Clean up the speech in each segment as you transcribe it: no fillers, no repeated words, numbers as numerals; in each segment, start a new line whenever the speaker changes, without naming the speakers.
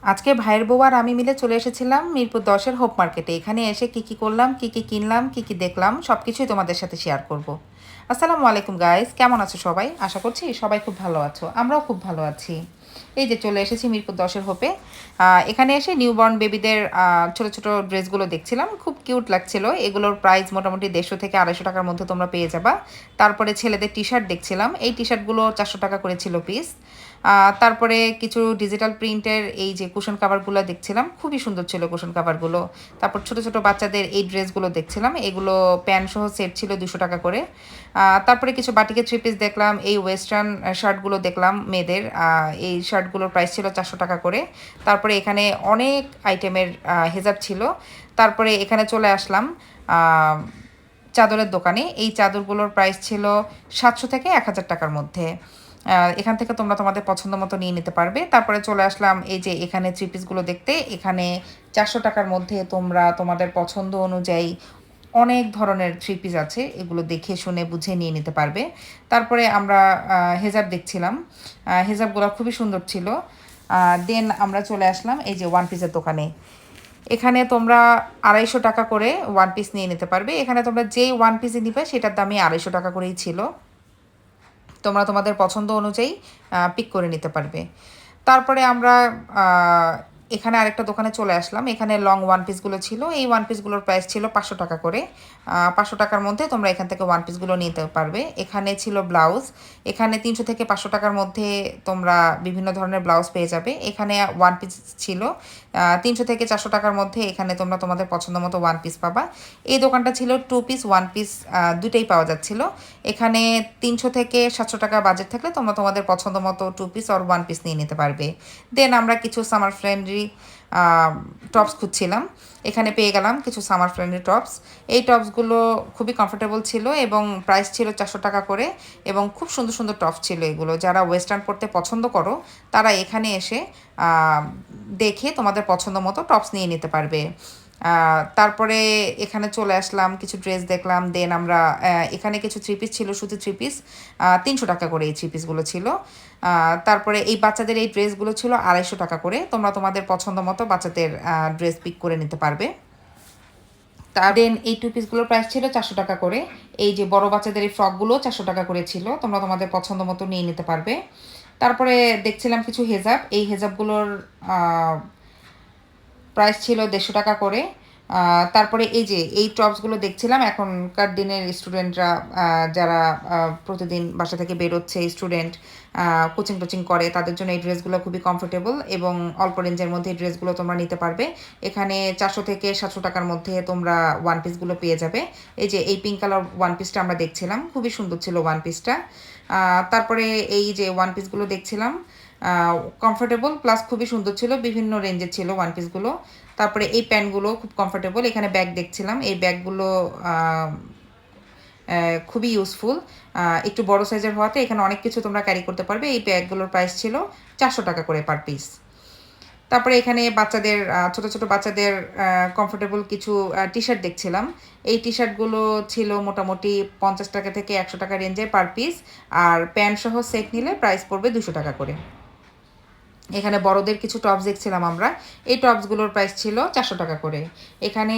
আজকে ভাইয়ের বউ আর আমি মিলে চলে এসেছিলাম মিরপুর 10-এর হোপ মার্কেটে। এখানে এসে কী করলাম, কী কিনলাম, কী দেখলাম সব কিছুই তোমাদের সাথে শেয়ার করব। আসসালামু আলাইকুম গাইস, কেমন আছো সবাই? আশা করছি সবাই খুব ভালো আছো, আমরাও খুব ভালো আছি। এই যে চলে এসেছি মিরপুর 10-এর হোপে। এখানে এসে নিউবর্ন বেবিদের ছোটো ছোটো ড্রেসগুলো দেখছিলাম, খুব কিউট লাগছিল। এগুলোর প্রাইস মোটামুটি 150 থেকে 250 টাকার মধ্যে তোমরা পেয়ে যাবা। তারপরে ছেলেদের টি শার্ট দেখছিলাম, এই টি শার্টগুলো 400 টাকা করে ছিল পিস। তারপরে কিছু ডিজিটাল প্রিন্টের এই যে কুশন কাভারগুলো দেখছিলাম, খুবই সুন্দর ছিল কুশন কাভারগুলো। তারপর ছোট ছোট বাচ্চাদের এই ড্রেসগুলো দেখছিলাম, এগুলো প্যান্ট সহ সেট ছিল 200 টাকা করে। তারপরে কিছু বাটিকের থ্রি পিস দেখলাম, এই ওয়েস্টার্ন শার্টগুলো দেখলাম মেয়েদের, এই শার্টগুলোর প্রাইস ছিল 400 টাকা করে। তারপরে এখানে অনেক আইটেমের হেজাব ছিল। তারপরে এখানে চলে আসলাম চাদরের দোকানে। এই চাদরগুলোর প্রাইস ছিল 700 থেকে 1000 টাকার মধ্যে। এখান থেকে তোমরা তোমাদের পছন্দ মতো নিয়ে নিতে পারবে। তারপরে চলে আসলাম এই যে এখানে থ্রি পিসগুলো দেখতে। এখানে 400 টাকার মধ্যে তোমরা তোমাদের পছন্দ অনুযায়ী অনেক ধরনের থ্রি পিস আছে, এগুলো দেখে শুনে বুঝে নিয়ে নিতে পারবে। তারপরে আমরা হেজাব দেখছিলাম, হেজাবগুলো খুবই সুন্দর ছিল। দেন আমরা চলে আসলাম এই যে ওয়ান পিসের দোকানে। এখানে তোমরা 250 টাকা করে ওয়ান পিস নিয়ে নিতে পারবে। এখানে তোমরা যেই ওয়ান পিসই নিবে সেটার দামই 250 টাকা করেই ছিল। তোমরা তোমাদের পছন্দ অনুযায়ী পিক করে নিতে পারবে। তারপরে আমরা এখানে আরেকটা দোকানে চলে আসলাম। এখানে লং ওয়ান পিসগুলো ছিল, এই ওয়ান পিসগুলোর প্রাইস ছিল 500 টাকা করে। 500 টাকার মধ্যে তোমরা এখান থেকে ওয়ান পিসগুলো নিতে পারবে। এখানে ছিল ব্লাউজ, এখানে 300 থেকে 500 টাকার মধ্যে তোমরা বিভিন্ন ধরনের ব্লাউজ পেয়ে যাবে। এখানে ওয়ান পিস ছিল 300 থেকে 400 টাকার মধ্যে, এখানে তোমরা তোমাদের পছন্দ মতো ওয়ান পিস পাবা। এই দোকানটা ছিল টু পিস ওয়ান পিস দুটোই পাওয়া যাচ্ছিল। এখানে 300 থেকে 700 টাকা বাজেট থাকলে তোমরা তোমাদের পছন্দ মতো টু পিস আর ওয়ান পিস নিয়ে নিতে পারবে। দেন আমরা কিছু সামার ফ্রেন্ডলি টপস খুঁজছিলাম, এখানে পেয়ে গেলাম কিছু সামার ফ্রেন্ডলি টপস। এই টপসগুলো খুবই কমফোর্টেবল ছিল এবং প্রাইস ছিল 400 টাকা করে, এবং খুব সুন্দর সুন্দর টপস ছিল এগুলো। যারা ওয়েস্টার্ন পরতে পছন্দ করো তারা এখানে এসে দেখে তোমাদের পছন্দ মতো টপস নিয়ে নিতে পারবে। তারপরে এখানে চলে আসলাম, কিছু ড্রেস দেখলাম। দেন আমরা এখানে কিছু থ্রি পিস ছিল, সুতি থ্রি পিস 300 টাকা করে এই থ্রি পিসগুলো ছিল। তারপরে এই বাচ্চাদের এই ড্রেসগুলো ছিল 250 টাকা করে। তোমরা তোমাদের পছন্দ মতো বাচ্চাদের ড্রেস পিক করে নিতে পারবে। তার দেন এই টু পিসগুলোর প্রাইস ছিল 400 টাকা করে। এই যে বড় বাচ্চাদের এই ফ্রকগুলো 400 টাকা করে ছিল, তোমরা তোমাদের পছন্দ মতো নিয়ে নিতে পারবে। তারপরে দেখছিলাম কিছু হেজাব, এই হেজাবগুলোর প্রাইস ছিল 150 টাকা করে। তারপরে এই যে এই টপসগুলো দেখছিলাম, এখনকার দিনের স্টুডেন্টরা যারা প্রতিদিন বাসা থেকে বেরোচ্ছে, স্টুডেন্ট কোচিং টোচিং করে, তাদের জন্য এই ড্রেসগুলো খুবই কমফোর্টেবল এবং অল্প রেঞ্জের মধ্যে এই ড্রেসগুলো তোমরা নিতে পারবে। এখানে 400 থেকে 700 টাকার মধ্যে তোমরা ওয়ান পিসগুলো পেয়ে যাবে। এই যে এই পিঙ্ক কালার ওয়ান পিসটা আমরা দেখছিলাম, খুবই সুন্দর ছিল ওয়ান পিসটা। তারপরে এই যে ওয়ান পিসগুলো দেখছিলাম, কমফোর্টেবল প্লাস খুবই সুন্দর ছিল, বিভিন্ন রেঞ্জের ছিল ওয়ান পিসগুলো। তারপরে এই প্যান্টগুলো খুব কমফোর্টেবল। এখানে ব্যাগ দেখছিলাম, এই ব্যাগগুলো খুবই ইউজফুল, একটু বড় সাইজের হওয়াতে এখানে অনেক কিছু তোমরা ক্যারি করতে পারবে। এই ব্যাগগুলোর প্রাইস ছিল 400 টাকা করে পার পিস। তারপরে এখানে বাচ্চাদের ছোট ছোট বাচ্চাদের কমফোর্টেবল কিছু টি শার্ট দেখছিলাম। এই টি শার্টগুলো ছিল মোটামুটি 50 টাকা থেকে 100 টাকা রেঞ্জের পার পিস, আর প্যান্ট সহ সেট নিলে প্রাইস পড়বে 200 টাকা করে। এখানে বড়দের কিছু টপস দেখছিলাম আমরা, এই টপসগুলোর প্রাইস ছিল 400 টাকা করে। এখানে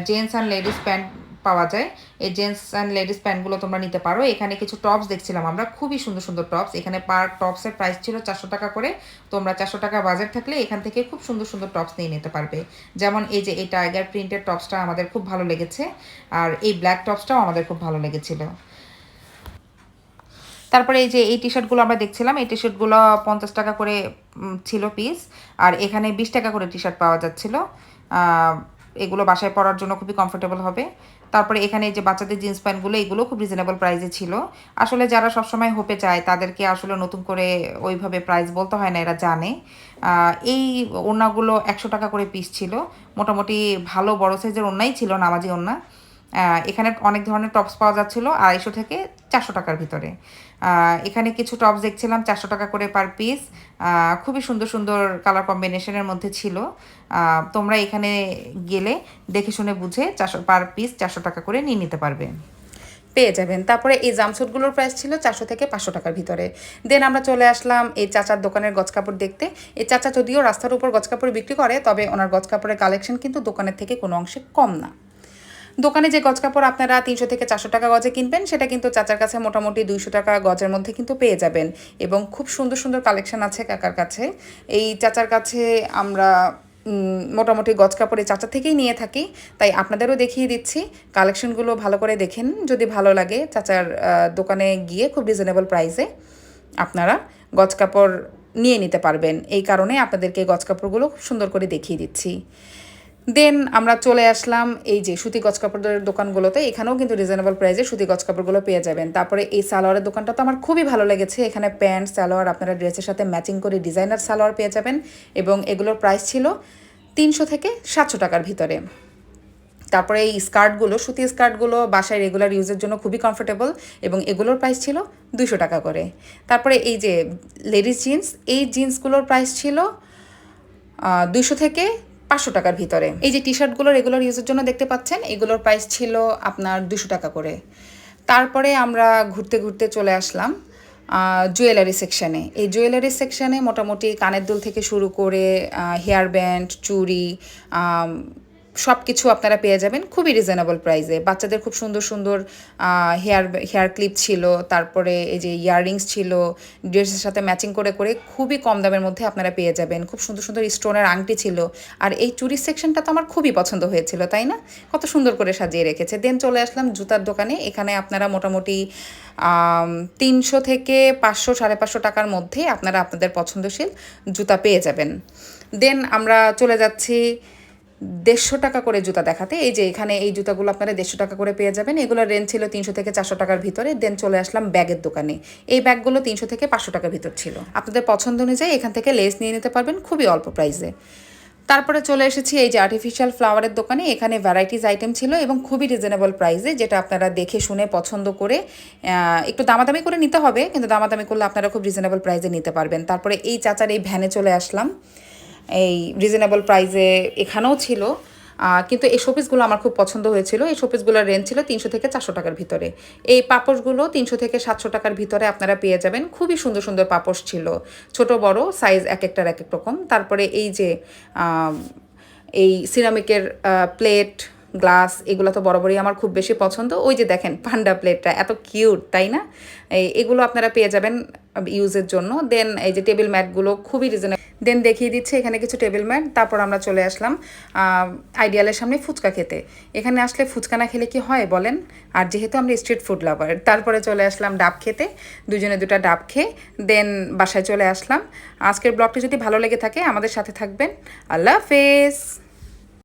জেন্টস অ্যান্ড লেডিস প্যান্ট পাওয়া যায়, এই জেন্টস অ্যান্ড লেডিস প্যান্টগুলো তোমরা নিতে পারো। এখানে কিছু টপস দেখছিলাম আমরা, খুবই সুন্দর সুন্দর টপস। এখানে পার টপসের প্রাইস ছিল 400 টাকা করে। তোমরা 400 টাকা বাজেট থাকলে এখান থেকে খুব সুন্দর সুন্দর টপস নিয়ে নিতে পারবে। যেমন এই যে এই টাইগার প্রিন্টের টপসটা আমাদের খুব ভালো লেগেছে, আর এই ব্ল্যাক টপসটাও আমাদের খুব ভালো লেগেছিলো। তারপরে এই যে এই টি শার্টগুলো আমরা দেখছিলাম, এই টি শার্টগুলো 50 টাকা করে ছিল পিস, আর এখানে 20 টাকা করে টি শার্ট পাওয়া যাচ্ছিলো। এগুলো বাসায় পরার জন্য খুবই কমফোর্টেবল হবে। তারপরে এখানে এই যে বাচ্চাদের জিন্স প্যান্টগুলো, এগুলো খুব রিজনেবল প্রাইসে ছিল। আসলে যারা সবসময় হোপে যায় তাদেরকে আসলে নতুন করে ওইভাবে প্রাইস বলতে হয় না, এরা জানে। এই ওড়নাগুলো 100 টাকা করে পিস ছিল, মোটামুটি ভালো বড় সাইজের ওড়নাই ছিল, নামাজি ওড়না। এখানে অনেক ধরনের টপস পাওয়া যাচ্ছিলো 250 থেকে 400 টাকার ভিতরে। এখানে কিছু টপস দেখছিলাম 400 টাকা করে পার পিস, খুবই সুন্দর সুন্দর কালার কম্বিনেশনের মধ্যে ছিল। তোমরা এখানে গেলে দেখে শুনে বুঝে 400 পার পিস 400 টাকা করে নিয়ে নিতে পারবে। পেয়ে যাবেন। তারপরে এই জামস্যুটগুলোর প্রাইস ছিল 400 থেকে 500 টাকার ভিতরে। দেন আমরা চলে আসলাম এই চাচার দোকানের গজ কাপড় দেখতে। এই চাচা যদিও রাস্তার উপর গজ কাপড় বিক্রি করে, তবে ওনার গজ কাপড়ের কালেকশন কিন্তু দোকানের থেকে কোনো অংশে কম না। দোকানে যে গজ কাপড় আপনারা 300 থেকে 400 টাকা গজে কিনবেন, সেটা কিন্তু চাচার কাছে মোটামুটি 200 টাকা গজের মধ্যে কিন্তু পেয়ে যাবেন। এবং খুব সুন্দর সুন্দর কালেকশন আছে কাকার কাছে। এই চাচার কাছে আমরা মোটামুটি গজ কাপড় এই চাচা থেকেই নিয়ে থাকি, তাই আপনাদেরও দেখিয়ে দিচ্ছি। কালেকশনগুলো ভালো করে দেখেন, যদি ভালো লাগে চাচার দোকানে গিয়ে খুব রিজনেবল প্রাইসে আপনারা গজ কাপড় নিয়ে নিতে পারবেন। এই কারণে আপনাদেরকে গজ কাপড়গুলো খুব সুন্দর করে দেখিয়ে দিচ্ছি। দেন আমরা চলে আসলাম এই যে সুতি গজ কাপড়ের দোকানগুলোতে। এখানেও কিন্তু রিজনেবল প্রাইসে সুতি গজ কাপড়গুলো পেয়ে যাবেন। তারপরে এই সালোয়ারের দোকানটা তো আমার খুবই ভালো লেগেছে। এখানে প্যান্ট সালোয়ার আপনারা ড্রেসের সাথে ম্যাচিং করে ডিজাইনার সালোয়ার পেয়ে যাবেন, এবং এগুলোর প্রাইস ছিল 300 থেকে 700 টাকার ভিতরে। তারপরে এই স্কার্টগুলো, সুতি স্কার্টগুলো বাসায় রেগুলার ইউজের জন্য খুবই কমফোর্টেবল, এবং এগুলোর প্রাইস ছিল 200 টাকা করে। তারপরে এই যে লেডিস জিন্স, এই জিন্সগুলোর প্রাইস ছিল 200 থেকে 500 টাকার ভিতরে। এই যে টি শার্টগুলো রেগুলার ইউজের জন্য দেখতে পাচ্ছেন, এগুলোর প্রাইস ছিল আপনার 200 টাকা করে। তারপরে আমরা ঘুরতে ঘুরতে চলে আসলাম জুয়েলারি সেকশানে। এই জুয়েলারি সেকশানে মোটামুটি কানের দুল থেকে শুরু করে হেয়ার ব্যান্ড, চুড়ি, সব কিছু আপনারা পেয়ে যাবেন খুবই রিজনেবল প্রাইসে। বাচ্চাদের খুব সুন্দর সুন্দর হেয়ার ক্লিপ ছিল, তারপরে এই যে ইয়াররিংস ছিল, ড্রেসের সাথে ম্যাচিং করে করে খুবই কম দামের মধ্যে আপনারা পেয়ে যাবেন। খুব সুন্দর সুন্দর স্টোনের আংটি ছিল। আর এই চুরির সেকশনটা তো আমার খুবই পছন্দ হয়েছিল, তাই না? কত সুন্দর করে সাজিয়ে রেখেছে। দেন চলে আসলাম জুতার দোকানে। এখানে আপনারা মোটামুটি 300 থেকে 500, 550 টাকার মধ্যে আপনারা আপনাদের পছন্দশীল জুতা পেয়ে যাবেন। দেন আমরা চলে যাচ্ছি 150 টাকা করে জুতা দেখাতে। এই যে এখানে এই জুতাগুলো আপনারা 150 টাকা করে পেয়ে যাবেন। এগুলোর রেঞ্জ ছিল 300 থেকে 400 টাকার ভিতরে। দেন চলে আসলাম ব্যাগের দোকানে। এই ব্যাগগুলো 300 থেকে 500 টাকার ভিতর ছিল। আপনাদের পছন্দ অনুযায়ী এখান থেকে লেস নিয়ে নিতে পারবেন খুবই অল্প প্রাইসে। তারপরে চলে এসেছি এই যে আর্টিফিশিয়াল ফ্লাওয়ারের দোকানে। এখানে ভ্যারাইটিস আইটেম ছিল এবং খুবই রিজনেবল প্রাইসে, যেটা আপনারা দেখে শুনে পছন্দ করে একটু দামাদামি করে নিতে হবে, কিন্তু দামাদামি করলে আপনারা খুব রিজনেবল প্রাইসে নিতে পারবেন। তারপরে এই চাচার এই ভ্যানে চলে আসলাম। এই রিজনেবল প্রাইসে এখানেও ছিল, কিন্তু এই শোপিসগুলো আমার খুব পছন্দ হয়েছিল। এই শোপিসগুলোর রেঞ্জ ছিল 300 থেকে 400 টাকার ভিতরে। এই পাপোশগুলো 300 থেকে 700 টাকার ভিতরে আপনারা পেয়ে যাবেন। খুবই সুন্দর সুন্দর পাপোশ ছিল, ছোট বড় সাইজ এক একটার এক এক রকম। তারপরে এই যে এই সিরামিকের প্লেট, গ্লাস, এগুলো তো বরাবরই আমার খুব বেশি পছন্দ। ওই যে দেখেন পান্ডা প্লেটটা এত কিউট, তাই না? এগুলো আপনারা পেয়ে যাবেন ইউজের জন্য। দেন এই যে টেবিল ম্যাটগুলো খুবই রিজনেবল। দেন দেখিয়ে দিচ্ছে এখানে কিছু টেবিল ম্যাট। তারপর আমরা চলে আসলাম আইডিয়ালের সামনে ফুচকা খেতে। এখানে আসলে ফুচকা না খেলে কি হয় বলেন? আর যেহেতু আমরা স্ট্রিট ফুড লাভার, তারপরে চলে আসলাম ডাব খেতে। দুজনে দুটা ডাব খেয়ে দেন বাসায় চলে আসলাম। আজকের ব্লগটি যদি ভালো লেগে থাকে আমাদের সাথে থাকবেন। আল্লাহ হাফেজ।